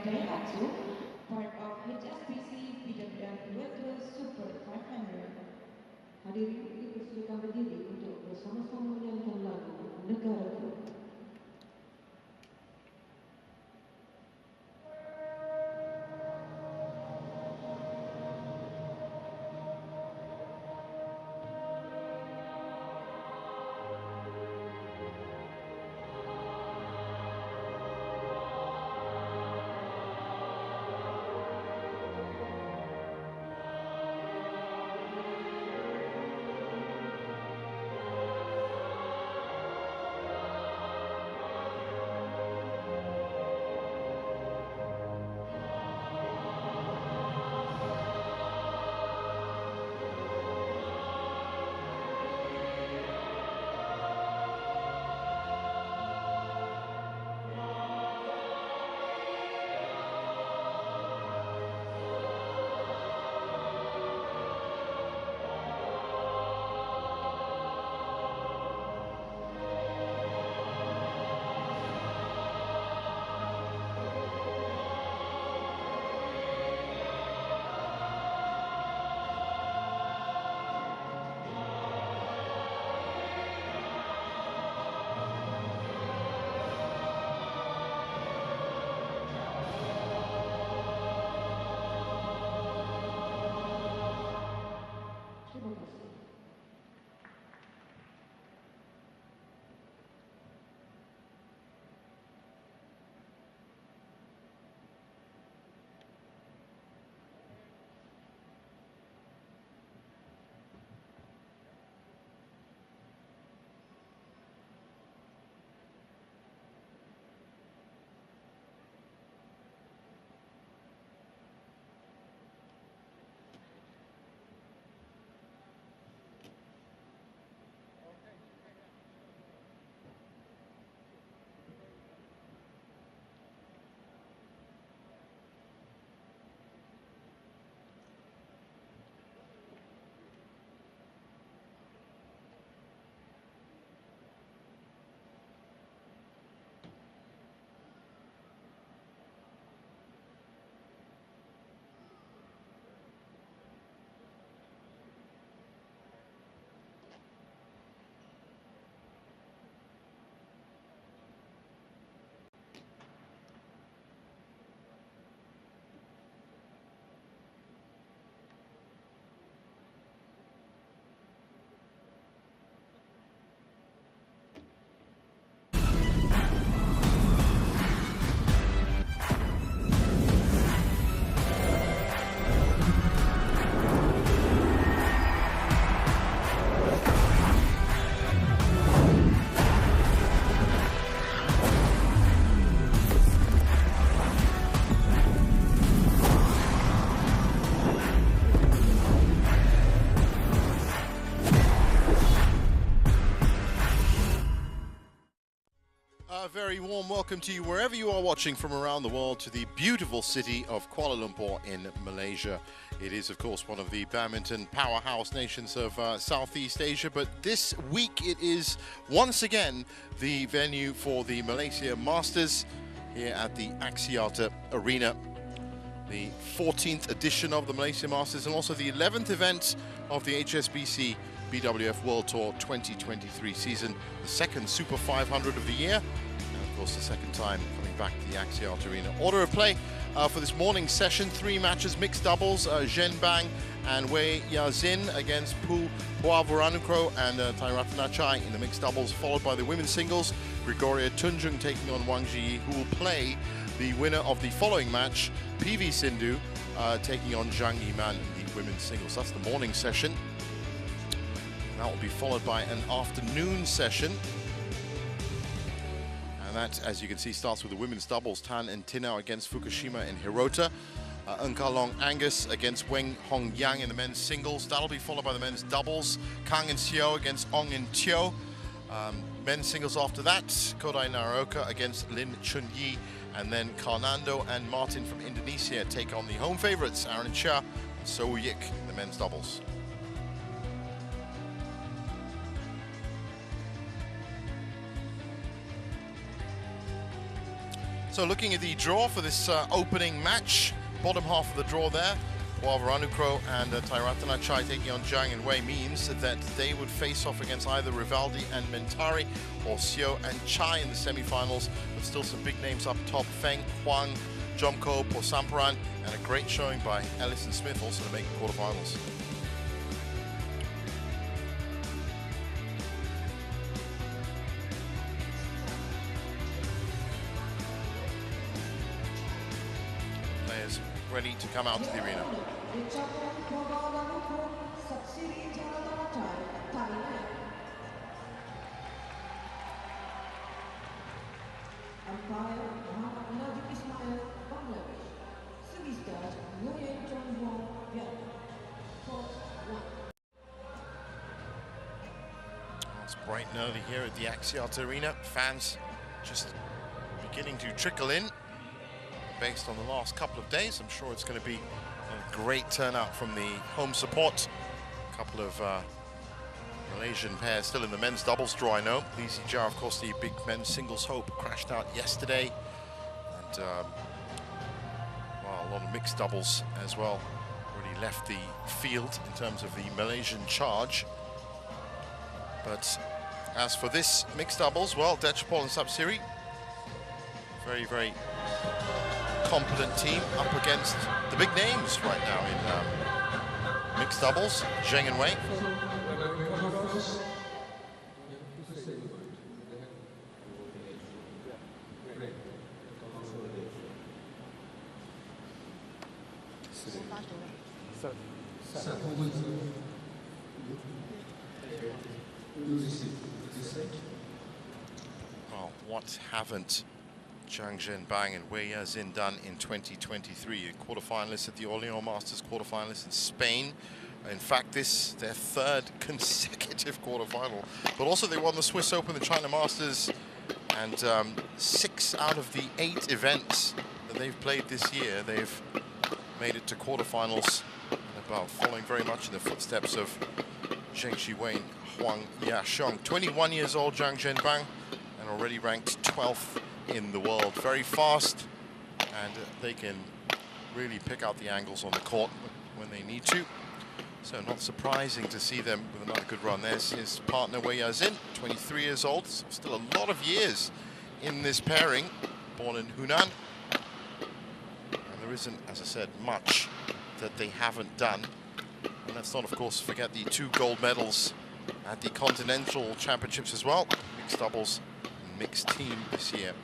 DAIHATSU, part of HSBC BWF World Tour Super 500. Hadirin dipersilakan berdiri untuk bersama-sama menyanyikan lagu Negaraku. A very warm welcome to you wherever you are watching from around the world to the beautiful city of Kuala Lumpur in Malaysia. It is, of course, one of the badminton powerhouse nations of Southeast Asia, but this week it is once again the venue for the Malaysia Masters here at the Axiata Arena. The 14th edition of the Malaysia Masters and also the 11th event of the HSBC BWF World Tour 2023 season, the second Super 500 of the year, and of course the second time coming back to the Axiata Arena. Order of play for this morning's session: 3 matches, mixed doubles, Zhen Bang and Wei Yazin against Puavaranukroh and Taerattanachai in the mixed doubles, followed by the women's singles, Gregoria Tunjung taking on Wang Zhiyi, who will play the winner of the following match, PV Sindhu, taking on Jiang in the women's singles. That's the morning session. That will be followed by an afternoon session. And that, as you can see, starts with the women's doubles. Tan and Tinao against Fukushima and Hirota. Kalong Angus against Weng Hong Yang in the men's singles. That'll be followed by the men's doubles. Kang and Seo against Ong and Teo. Men's singles after that, Kodai Naroka against Lin Chun Yi. And then Karnando and Martin from Indonesia take on the home favorites, Aaron Chia and So Yik in the men's doubles. So looking at the draw for this opening match, bottom half of the draw there, Puavaranukroh and Taerattanachai taking on Jiang and Wei means that they would face off against either Rivaldi and Mentari or Seo and Chai in the semi-finals, with still some big names up top, Feng, Huang, Jomko, Posamparan, and a great showing by Ellis and Smith also to make the quarterfinals. Players ready to come out to the arena. It's bright and early here at the Axiata Arena. Fans just beginning to trickle in. Based on the last couple of days, I'm sure it's going to be a great turnout from the home support. A couple of Malaysian pairs still in the men's doubles draw, I know. Lee Zijia, of course, the big men's singles hope, crashed out yesterday. And well, a lot of mixed doubles as well. Already left the field in terms of the Malaysian charge. But as for this mixed doubles, well, Dechapol and Sapsiri, very, very competent team up against the big names right now in mixed doubles, Jiang and Wei. Well, what haven't Zhang Zhenbang and Wei Yazin done in 2023? Quarterfinalists at the Orléans Masters, quarterfinalists in Spain. In fact, this their third consecutive quarterfinal. But also they won the Swiss Open, the China Masters, and 6 out of the 8 events that they've played this year, they've made it to quarterfinals. About following very much in the footsteps of Zheng Shiwei and Huang Yashong. 21 years old, Zhang Zhenbang, and already ranked 12th in the world. Very fast, and they can really pick out the angles on the court when they need to. So not surprising to see them with another good run. There's his partner Wei Yazin, 23 years old, so still a lot of years in this pairing, born in Hunan. And there isn't, as I said, much that they haven't done. And let's not, of course, forget the 2 gold medals at the Continental Championships as well. Mixed doubles and mixed team this year.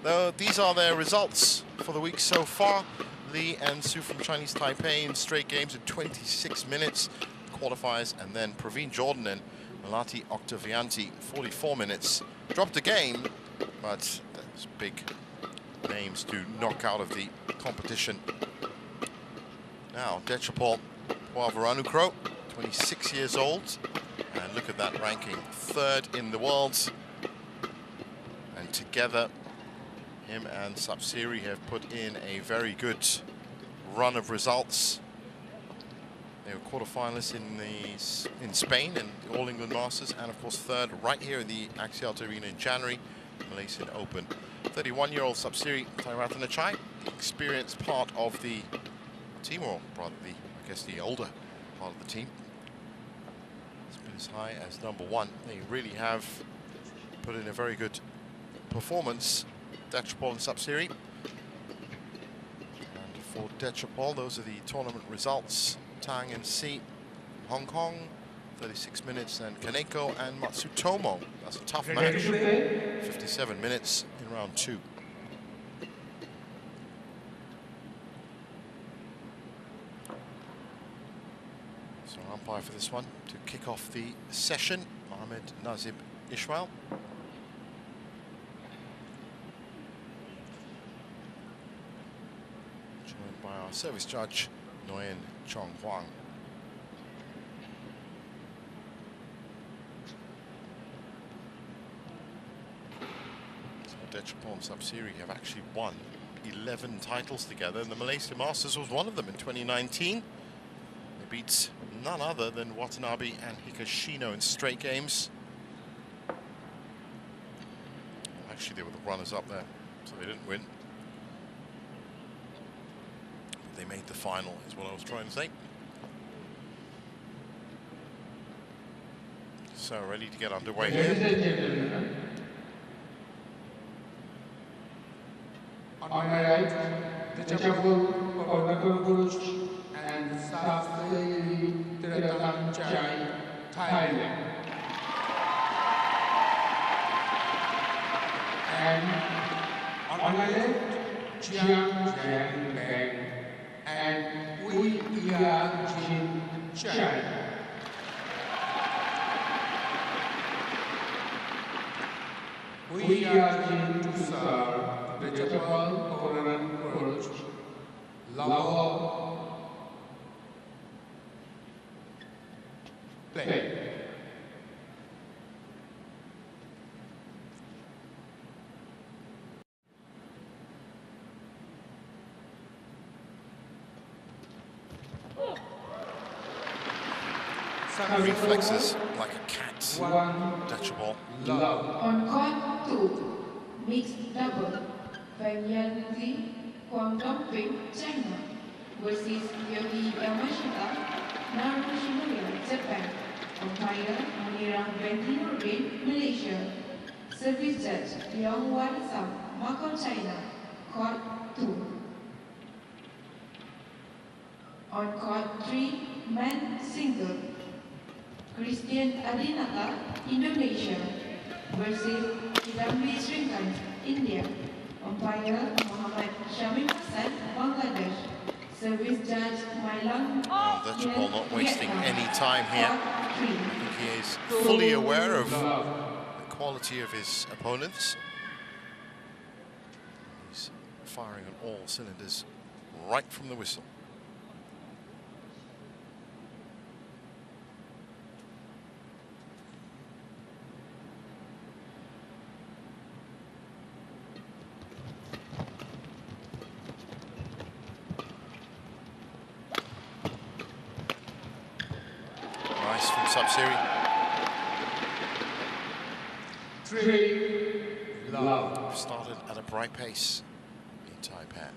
Though these are their results for the week so far. Lee and Su from Chinese Taipei in straight games in 26 minutes, qualifiers, and then Praveen Jordan and Melati Octavianti, 44 minutes. Dropped a game, but there's big names to knock out of the competition. Now, Dechapol Puavaranukroh, 26 years old, and look at that ranking, 3rd in the world. And together, him and Sapsiri have put in a very good run of results. They were quarterfinalists in Spain and the All England Masters, and of course 3rd right here in the Axiata Arena in January, Malaysian Open. 31-year-old Sapsiri Taerattanachai, the experienced part of the team, or rather I guess the older part of the team. It's been as high as #1. They really have put in a very good performance, Dechapol and Sapsiri. And for Dechapol, those are the tournament results. Tang and Si, Hong Kong, 36 minutes, and Kaneko and Matsutomo. That's a tough match. 57 minutes in round 2. So umpire for this one to kick off the session, Mohamed Nazib Ishmael. Joined by our service judge, Nguyen Chong Huang. So Dechapol and Sapsiri have actually won 11 titles together, and the Malaysia Masters was one of them in 2019. They beat none other than Watanabe and Hikashino in straight games. Actually, they were the runners-up there, so they didn't win. they made the final, is what I was trying to say. So ready to get underway here. On my right, the Chapel Puavaranukroh and Taerattanachai, Thailand. And on my left, Jiang and Puavaranukroh. We are in to serve the Chapel Puavaranukroh, Lao play. Reflexes like a cat. Touch a ball. On court 2, mixed double, Fan Kwang Dongping, China versus Yogi Yamashita, Narushimura, Japan. Umpire Manirang Badminton Malaysia. Service judge Yong Wan Sam, Macau, China. Court 2. On court 3, men single, Christian Adinata, Indonesia versus Kidambi Srikanth, India. Umpire Muhammad Shamim Hassan, Bangladesh. Service judge Mailang. Dutchball not wasting any time here. I think he is fully aware of the quality of his opponents. He's firing on all cylinders right from the whistle. Sub-series. 3 love. Started at a bright pace in Taipan.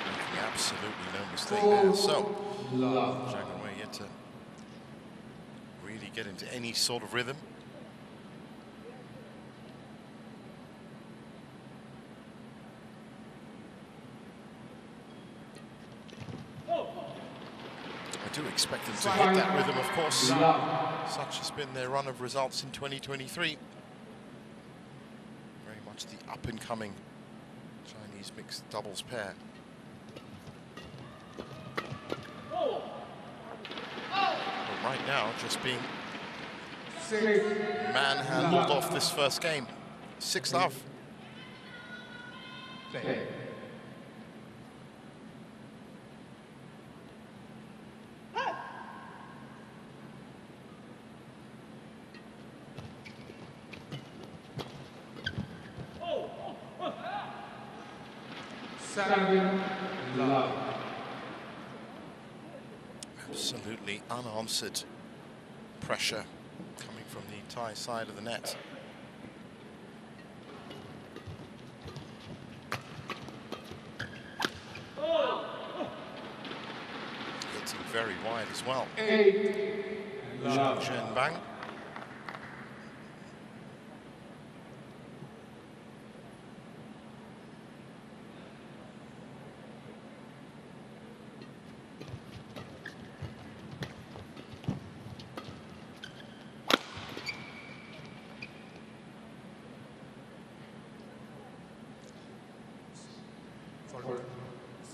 Making absolutely no mistake there. So, Jiang yet to really get into any sort of rhythm. I do expect them to hit that rhythm, of course. Such has been their run of results in 2023. Very much the up-and-coming Chinese mixed doubles pair. But right now, just being manhandled off this first game. 6-love. Love. Absolutely unanswered pressure coming from the Thai side of the net. Hitting very wide as well. Jiang Bang.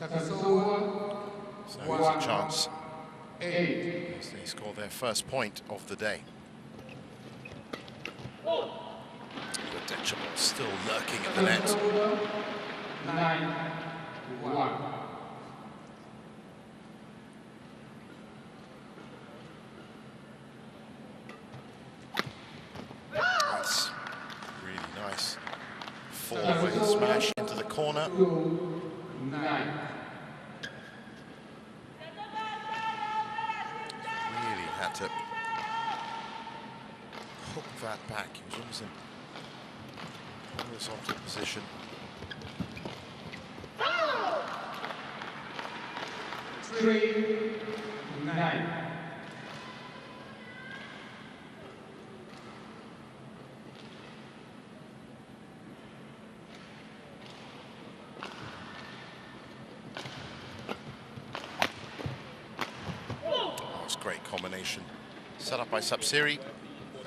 So here's a chance as they score their first point of the day. But Dutchball still lurking at the net. 9-1. That's really nice. Four-way smash into the corner. 9. had to hook that back. He was almost in horizontal position. 3-9. Great combination set up by Sapsiri.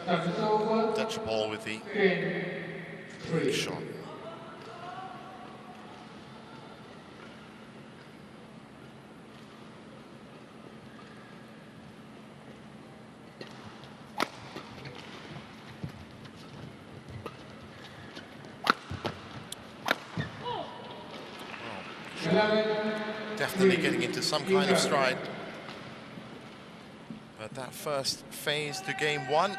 Dutch ball with the big shot. Definitely getting into some kind of stride. But that first phase to game one,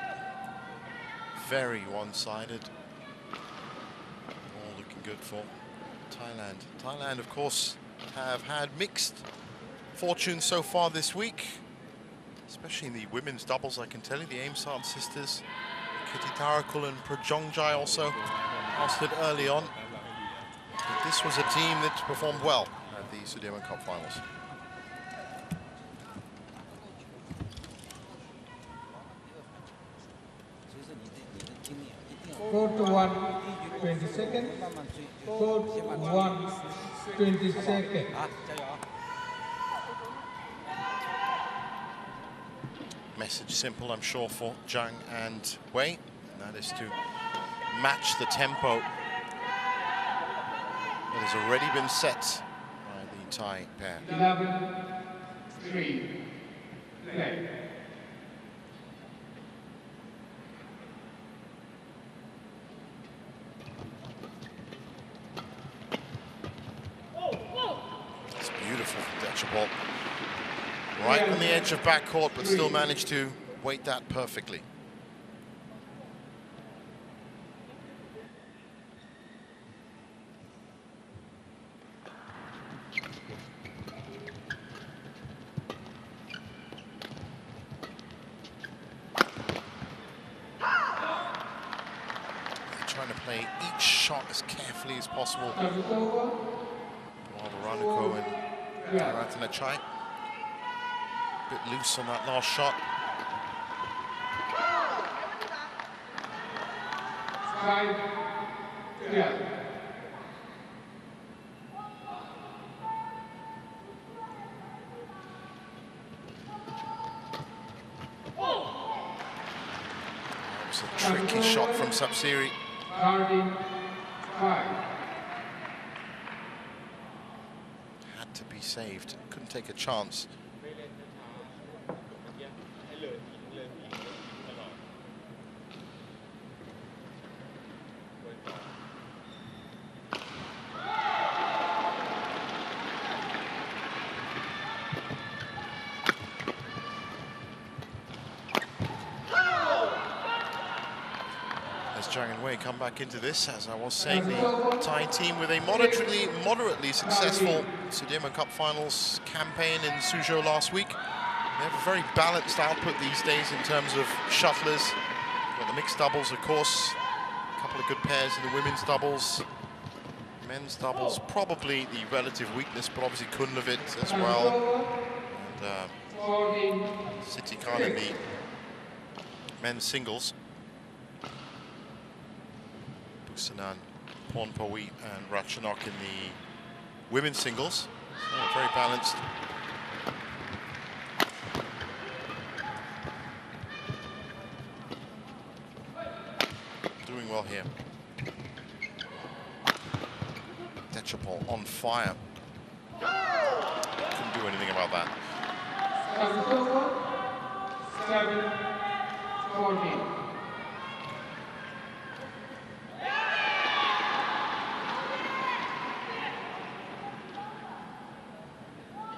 very one-sided. All looking good for Thailand. Thailand, of course, have had mixed fortune so far this week, especially in the women's doubles. I can tell you, the Aimsard sisters, Kititarakul and Prajongjai also lasted early on. But this was a team that performed well at the Sudirman Cup finals. 4-1, 20 seconds. 4-1, 20 seconds. Message simple, I'm sure, for Jiang and Wei, and that is to match the tempo that has already been set by the Thai pair. 11-3, play. It's beautiful from Dechapol. Right on the edge of backcourt, but still managed to weight that perfectly. Trying to play each shot as carefully as possible. Puavaranukroh and Taerattanachai. A bit loose on that last shot. 5-12. That was a tricky shot from Sapsiri. 5. Had to be saved. Couldn't take a chance. Jiang and Wei come back into this, as I was saying, the Thai team with a moderately successful Sudirman Cup Finals campaign in Suzhou last week. They have a very balanced output these days in terms of shuttlers. Got the mixed doubles, of course, a couple of good pairs in the women's doubles. Men's doubles, probably the relative weakness, but obviously Kunlevit as well. And Sitikan in the men's singles. Busanan, Pornpawit and Ratchanok in the women's singles. So very balanced. Doing well here. Dechapol on fire. Couldn't do anything about that. 7-14.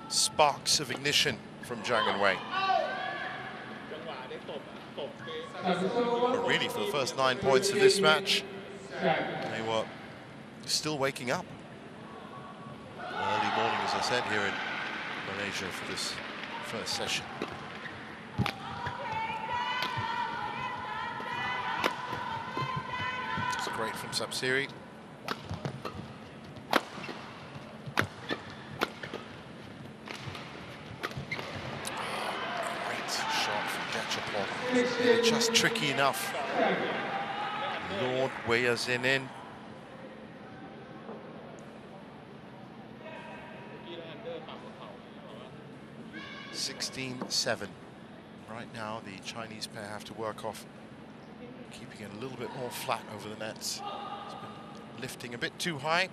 Sparks of ignition from Jiang and Wei. But really, for the first 9 points of this match, they were still waking up. Early morning, as I said, here in Malaysia for this first session. Sapsiri. Great shot from Dechapol. Just tricky enough. Lord weighs in. 16-7. Right now, the Chinese pair have to work off keeping it a little bit more flat over the nets. It's been lifting a bit too high.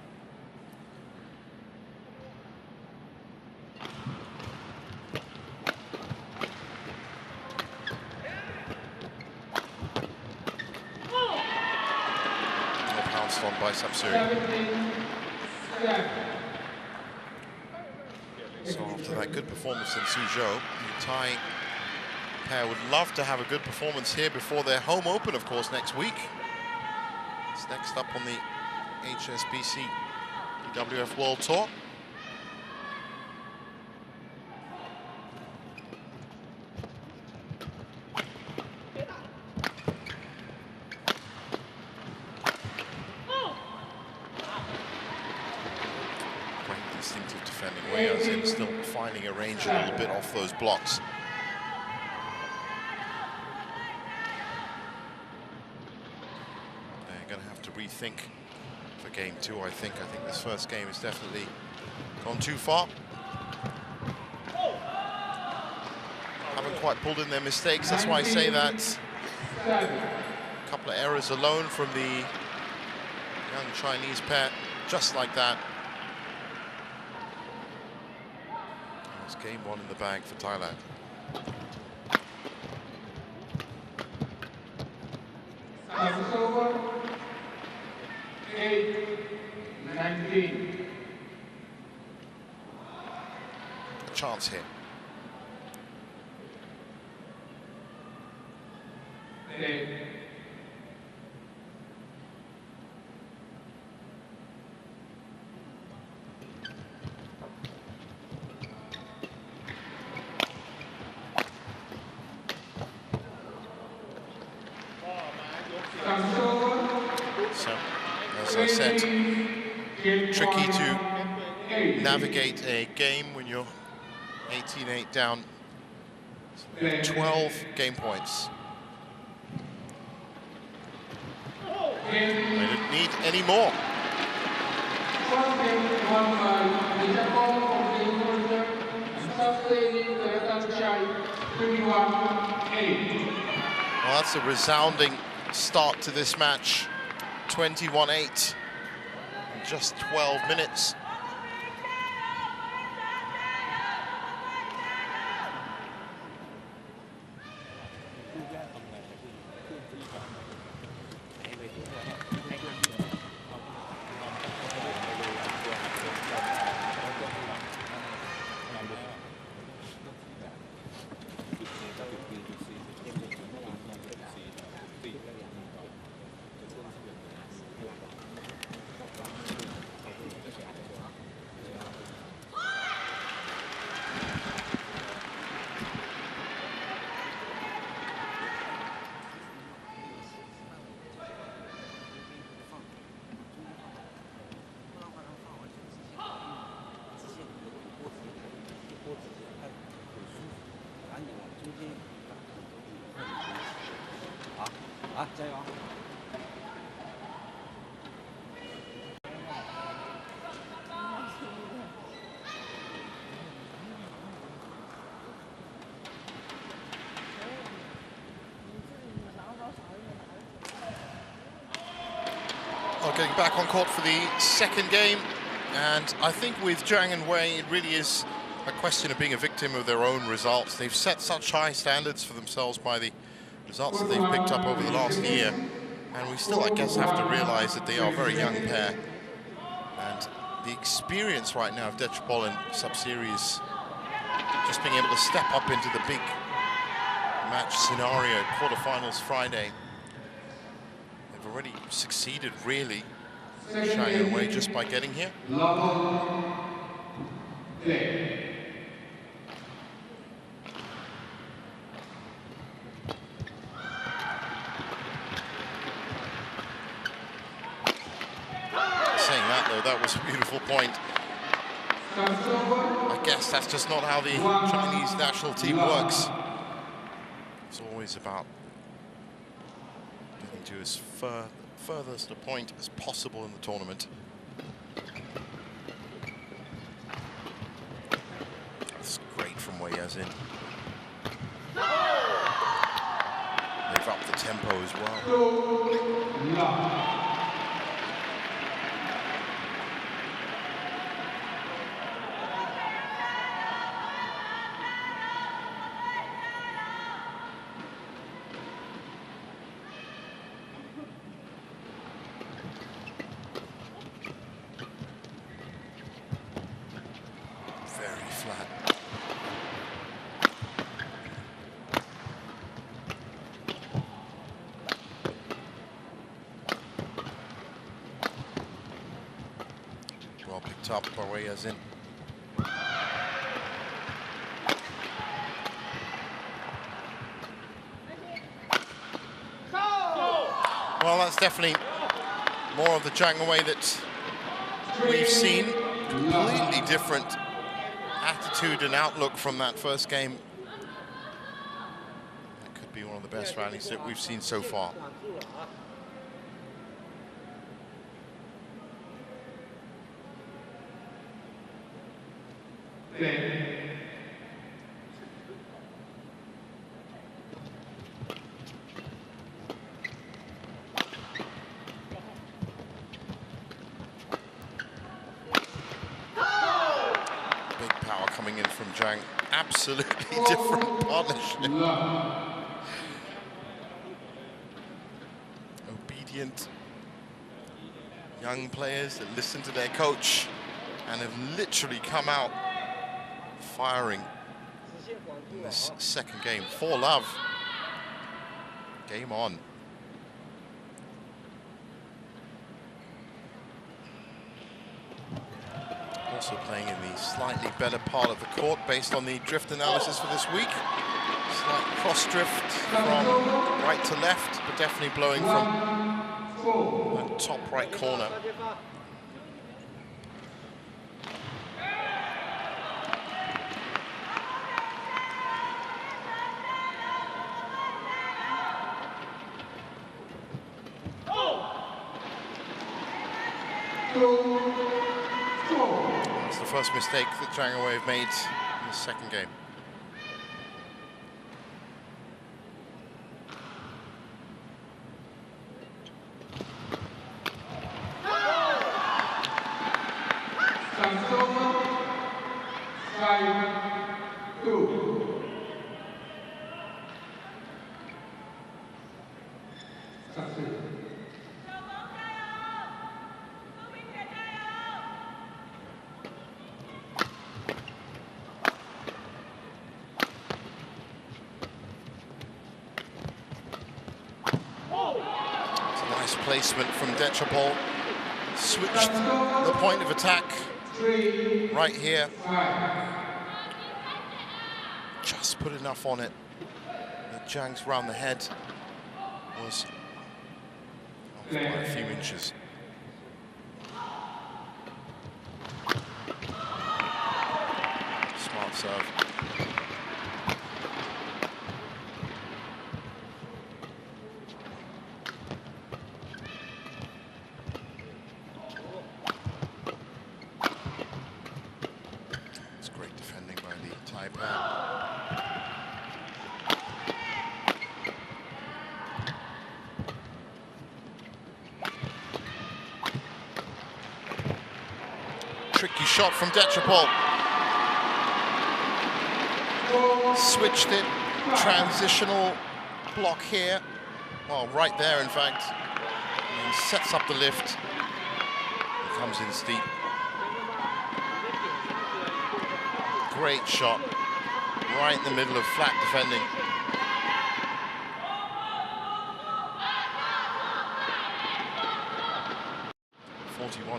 Pounced on by Sapsiri. So after that good performance in Suzhou, the Thai pair would love to have a good performance here before their home open, of course, next week. It's next up on the HSBC BWF World Tour. Still finding a range a little bit off those blocks. They're going to have to rethink for game two, I think. I think this first game has definitely gone too far. Haven't quite pulled in their mistakes. That's why I say that. A couple of errors alone from the young Chinese pair, just like that. Game one in the bag for Thailand. Service over. 8-19. Chance here. As I said, tricky to navigate a game when you're 18-8 down. 12 game points. They didn't need any more. Well, that's a resounding start to this match. 21-8 in just 12 minutes. Getting back on court for the second game, and I think with Jiang and Wei, it really is a question of being a victim of their own results. They've set such high standards for themselves by the results that they've picked up over the last year, and we still, I guess, have to realize that they are a very young pair, and the experience right now of Dechapol and Sapsiri is just being able to step up into the big match scenario, quarterfinals Friday. Already succeeded, really, shying away just by getting here. that was a beautiful point. I guess that's just not how the Chinese national team works. It's always about getting to as furthest a point as possible in the tournament. It's great from Wei Yazin. They've upped the tempo as well. Up by Wei Yazin. Well, that's definitely more of the Jiang Wei that we've seen. Completely different attitude and outlook from that first game. That could be one of the best rallies that we've seen so far. Jiang, absolutely different partnership. Obedient young players that listen to their coach and have literally come out firing in this second game. 4-love. Game on. Also playing in the slightly better part of the court based on the drift analysis for this week. Slight cross drift from right to left, but definitely blowing from that top right corner. That's the first mistake that Jiang Wei have made in the second game. Placement from Dechapol, switched the point of attack right here. Just put enough on it that Jiang's round the head was off by a few inches. Smart serve. Tricky shot from Dechapol. Switched it, transitional block here. Well, right there, in fact. And sets up the lift. He comes in steep. Great shot. Right in the middle of flat defending.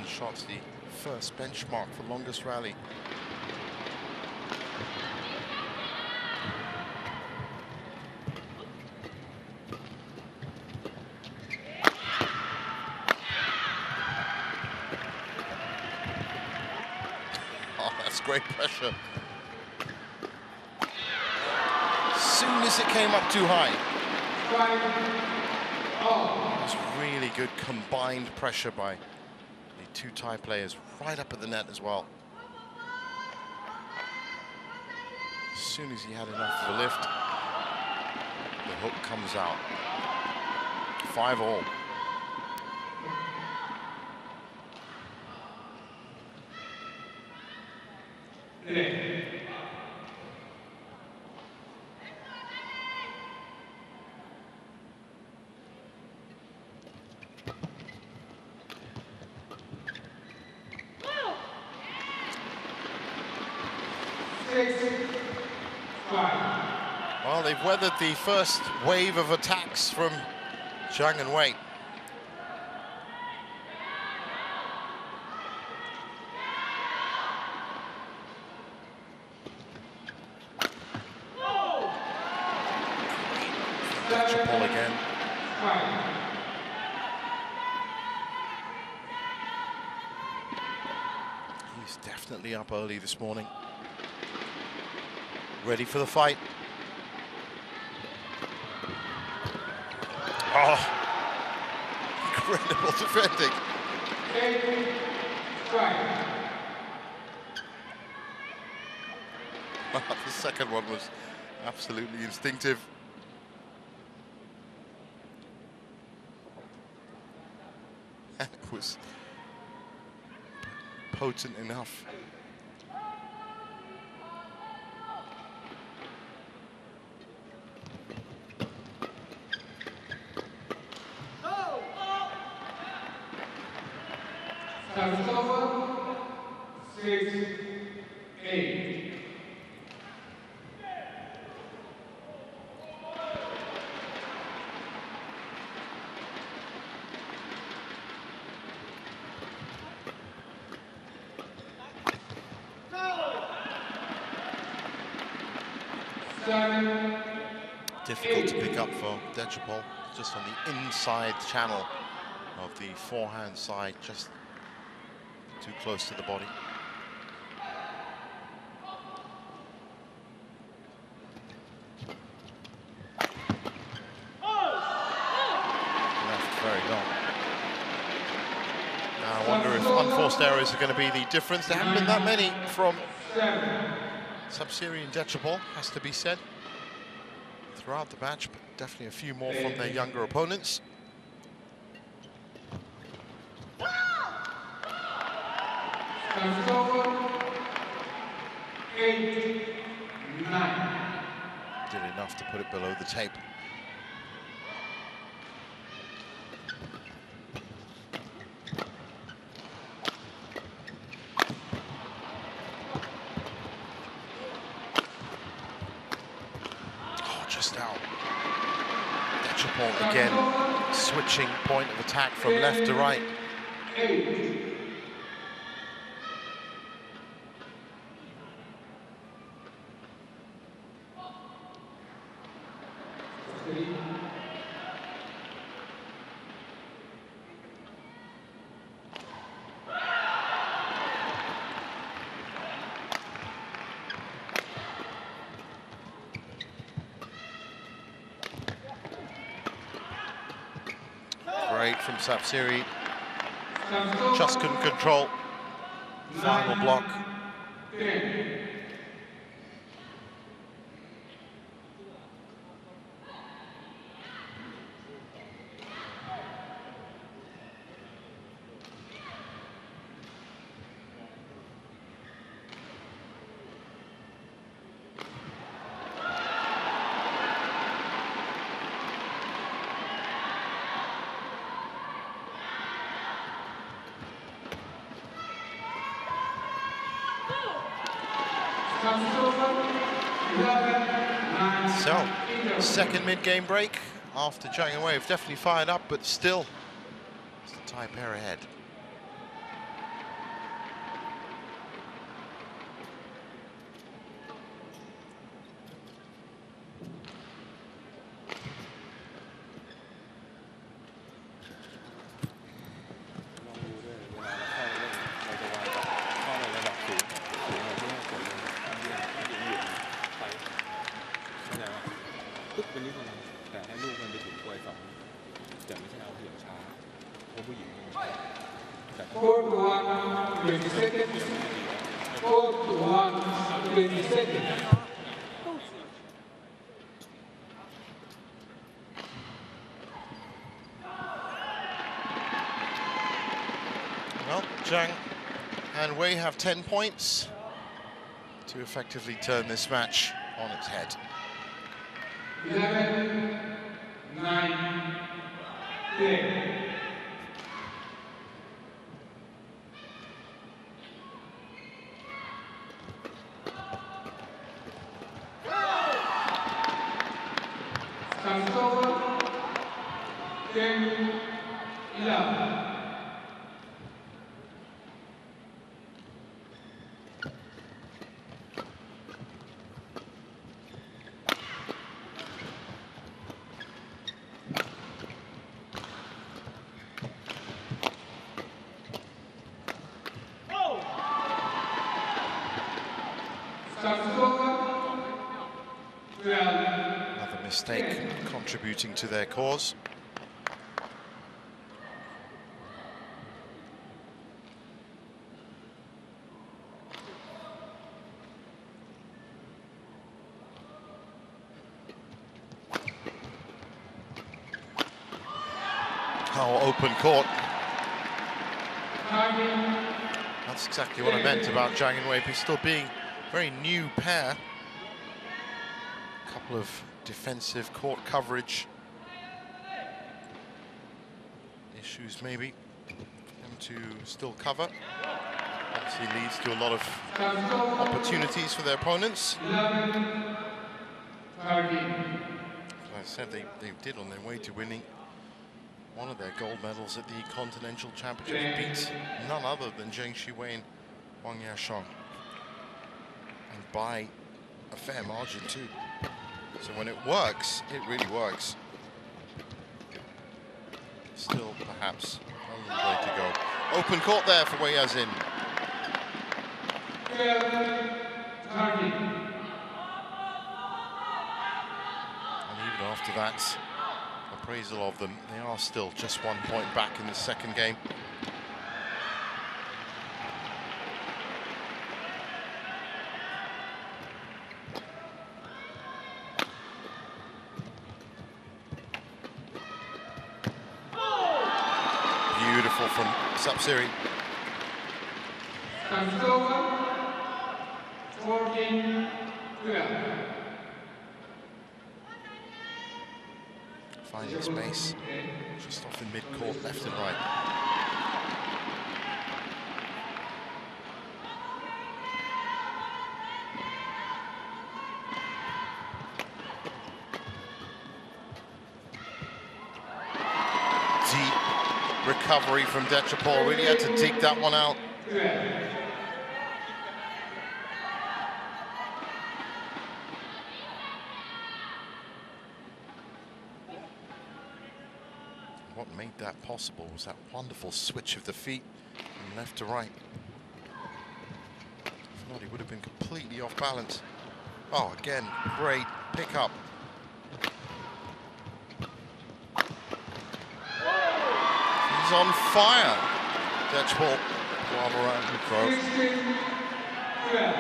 Shots, the first benchmark for longest rally. great pressure. As soon as it came up too high. It was really good combined pressure by the two Thai players right up at the net as well. As soon as he had enough of a lift, the hook comes out. 5-all. Well, they've weathered the first wave of attacks from Jiang and Wei. Ball again. He's definitely up early this morning. Ready for the fight. Oh, incredible defending. The second one was absolutely instinctive. And it was potent enough. Service over, 6-8. Difficult to pick up for Dechapol, just on the inside channel of the forehand side, just too close to the body. Left very long. Now I wonder if unforced errors are going to be the difference. There haven't been that many from Sapsiri and Dechapol, has to be said, throughout the match, but definitely a few more from their younger opponents. Service over, 8-9. Did enough to put it below the tape. Oh, just out. Dechapol again, switching point of attack from left to right. 8. Great from Sapsiri. Just couldn't control. Final block. 10. So, second mid-game break after Jiang and Wei have definitely fired up, but still, it's the Thai pair ahead. เป็นนิดนึงแต่ให้ลูกมันไปถึงกล้วยสองแต่ไม่ใช่เอาเหลี่ยมช้าเพราะผู้หญิงมันแต่ Court 1, 20 seconds. Court 1, 20 seconds. Well, Jiang and Wei have 10 points to effectively turn this match on its head. 11, 9, 10. Time's over. 10, 11. Time's over. 12. Another mistake contributing to their cause. Oh, open court. That's exactly what I meant about Jiang and Wei still being a very new pair. A couple of defensive court coverage issues maybe for them to still cover. Obviously leads to a lot of opportunities for their opponents. 11, 13. As I said, they did on their way to winning one of their gold medals at the Continental Championships, beat none other than Zheng Shiwei and Wang Yashong, and by a fair margin too. So when it works, it really works. Still, perhaps a little way to go. Open court there for Wei Yazin. 12, 13. And even after that appraisal of them, they are still just 1 point back in the second game. Beautiful from Sapsiri. Time's over. 14, 12. Finding space just off in mid-court, left and right. Deep recovery from Detrapol, really had to dig that one out. 12. What made that possible was that wonderful switch of the feet from left to right. If not, he would have been completely off balance. Oh, again, great pickup. He's on fire. Detrapol, Puavaranukroh. 16, 12.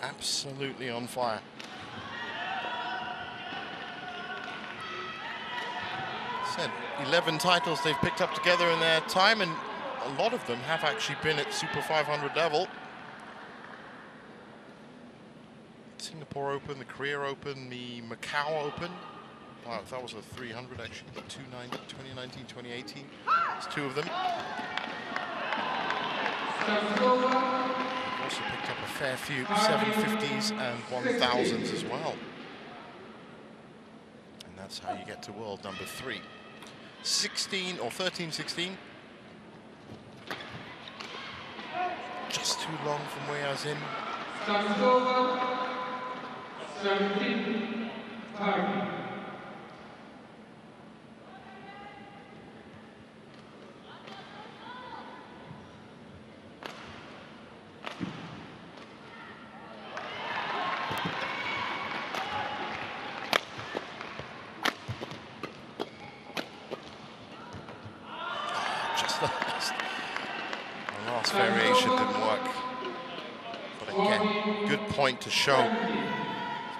Absolutely on fire. Said 11 titles they've picked up together in their time, and a lot of them have actually been at Super 500 level. Singapore Open, the Korea Open, the Macau Open. Wow, that was a 300 actually, 2019, 2018. There's two of them. Time's over. They've also picked up a fair few 750s and 1000s as well. And that's how you get to world number 3. 16 or 13-16. Just too long from Wei Yazin. Time's over. 17, 30. Just the last variation didn't work. But again, good point to show.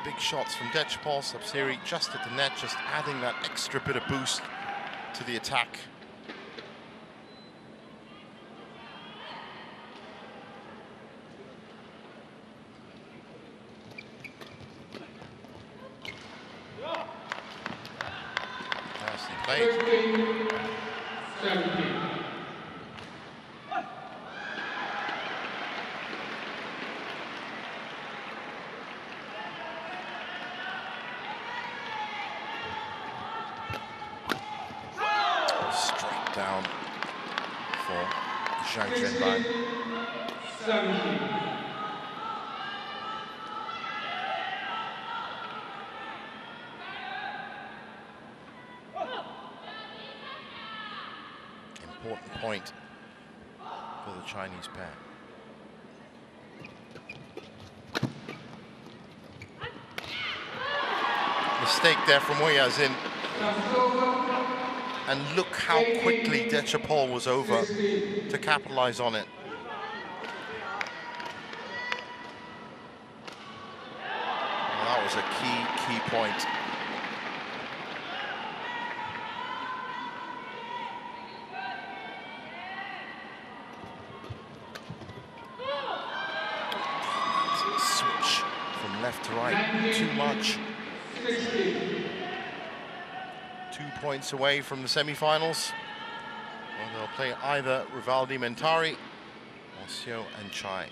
Big shots from Dechapol, Sapsiri just at the net, just adding that extra bit of boost to the attack. Nicely played. 17. Down for Jiang. 17. Important point for the Chinese pair. Mistake there from Weiyazin. And look how quickly Dechapol was over to capitalize on it. Well, that was a key point. Switch from left to right, too much. 2 points away from the semi-finals. Well, they'll play either Rivaldi Mentari or Xiu and Chai.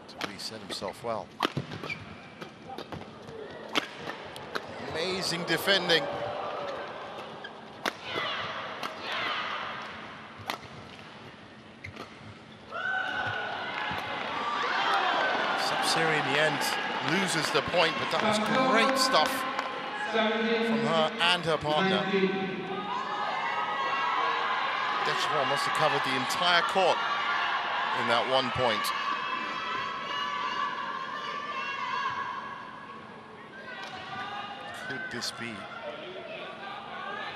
To reset himself well. Amazing defending. In the end, loses the point, but that was great stuff from her and her partner. Dechapol must have covered the entire court in that 1 point. Could this be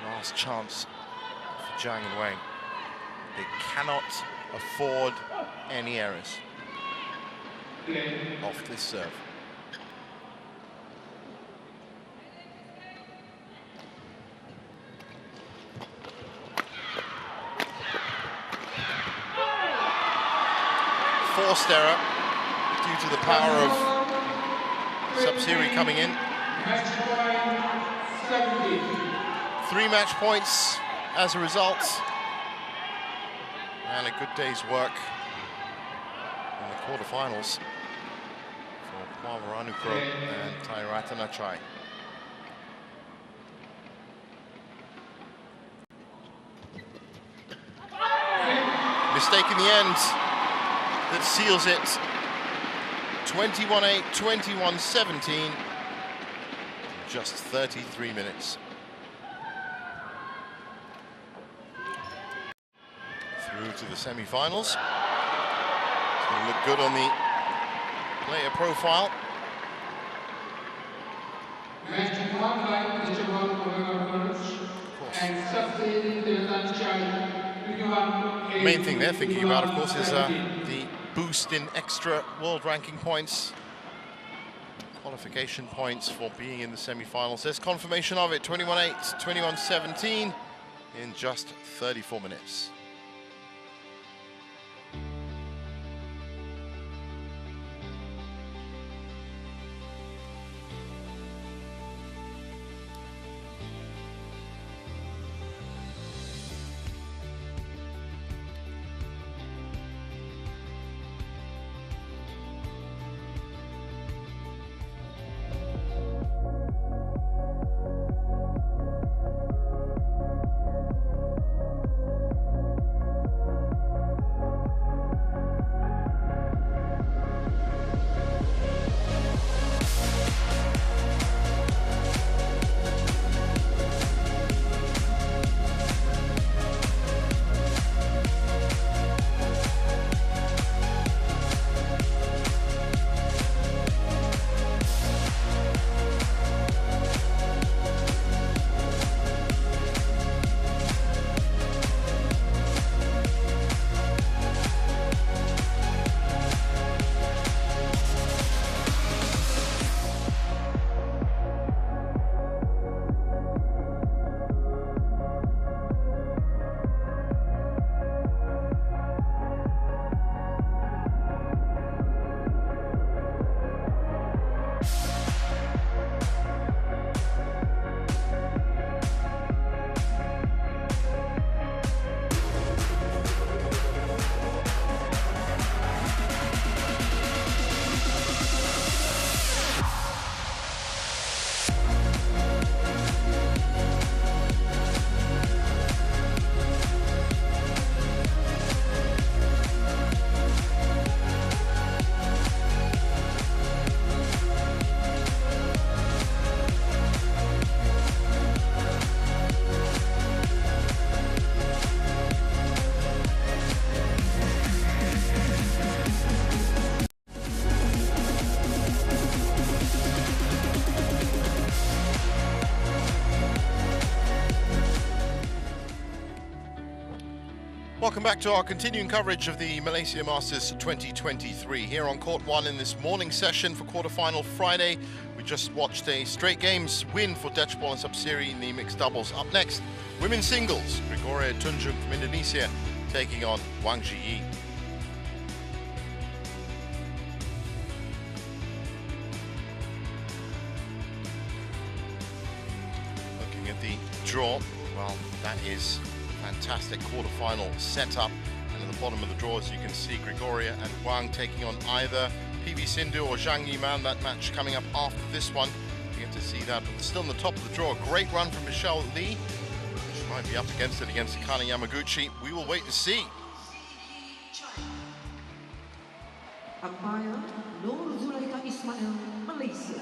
last chance for Jiang and Wang? They cannot afford any errors off this serve. Forced error due to the power of Sapsiri coming in. 3 match points as a result. And a good day's work in the quarterfinals for Puavaranukroh and Taerattanachai. Mistake in the end that seals it. 21-8, 21-17, just 33 minutes. Through to the semi-finals. It's going to look good on the player profile. The main thing they're thinking about, of course, is the boost in extra world ranking points, qualification points for being in the semi-finals. There's confirmation of it, 21-8, 21-17 in just 34 minutes. welcome back to our continuing coverage of the Malaysia Masters 2023 here on Court 1 in this morning session for quarterfinal Friday. We just watched a straight games win for Dechpol and Sapsiri in the mixed doubles. Up next, women's singles, Gregoria Tunjung from Indonesia taking on Wang Zhiyi. Looking at the draw, well, that is fantastic quarterfinal setup, and at the bottom of the draw, as you can see, Gregoria and Wang taking on either PV Sindhu or Zhang Yiman. That match coming up after this one. You get to see that, but still in the top of the draw. A great run from Michelle Lee. She might be up against it against Kana Yamaguchi. We will wait to see. Umpire Nur Zulaikha Ismail, Malaysia.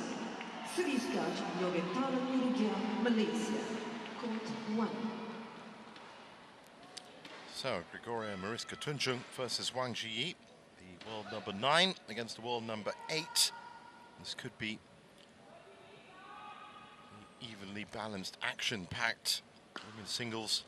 Sriska Yogetara Nurja, Malaysia. Court 1. So, Gregoria Mariska Tunjung versus Wang Zhiyi, the world number 9 against the world number 8. This could be evenly balanced, action-packed women's singles